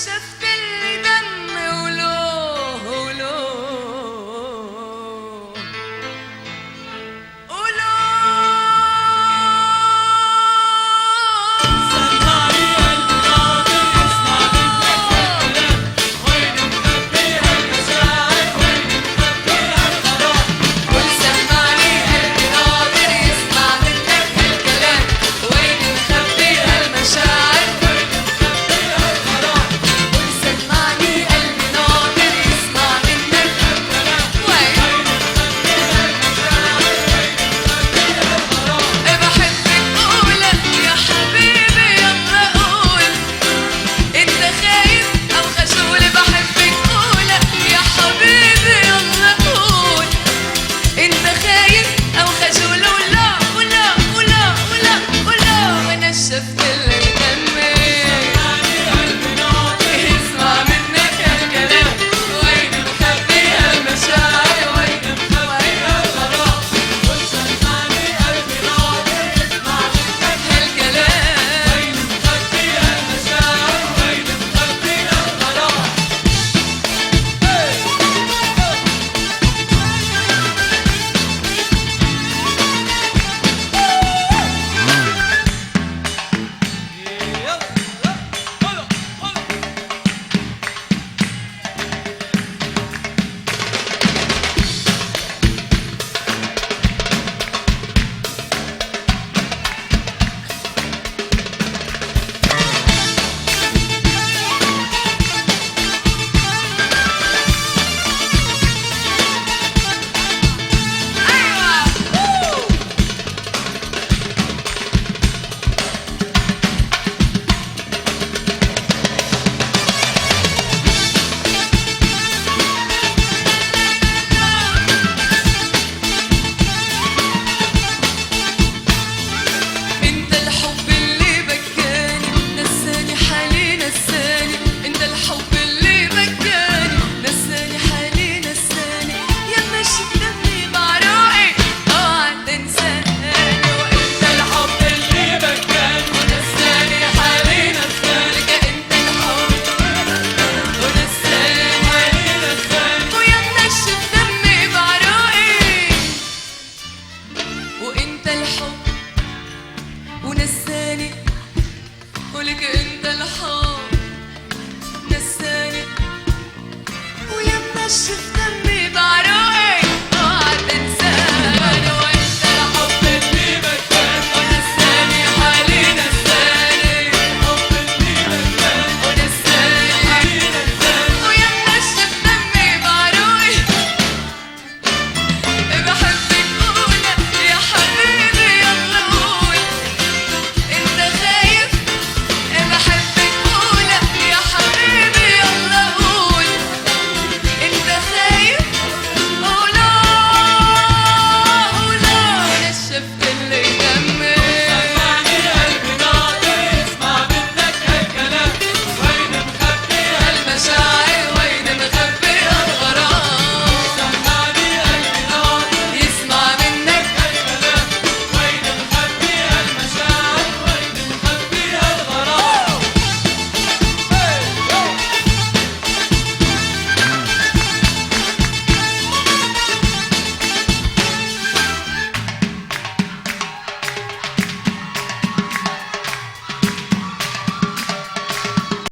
نشفت اللي دم ولوه سمعني قلبي ناطر يسمع منك هالكلام، وين مخبيها المشاعر، وين مخبيها الغرام. قول سمعني قلبي ناطر يسمع منك هالكلام، وين مخبيها المشاعر، وين مخبيها الغرام. قول سمعني قلبي ناطر يسمع منك هالكلام، وين وين مخبيها المشاعر، وين مخبيها الغرام. بحبك قولك يا حبيبي يلا قول انت خايف او خجول. بحبك قولك يا حبيبي يلا قول انت خايف او خجول. ولا ونشفت اللي دمي سمعني قلبي ناطر اسمع منك هالكلام، وين مخبيها المشاعر، وين مخبيها الغرام. قول سمعني قلبي ناطر يسمع منك هالكلام. وين مخبيها المشاعر، وين مخبيها الغرام. انت الحب اللي بكاني نساني حالي نساني، انت الحب اللي بكاني نساني حالي نساني، يا ماشي بدمي بعروقي اوعى تنساني. وانت الحب اللي بكاني ونساني حالي نساني، انت الحب ونساني حالي نساني. ويا ماشي بدمي بعروقي. وانت الحب ونساني، ولك انت الحب نساني ويا ماشي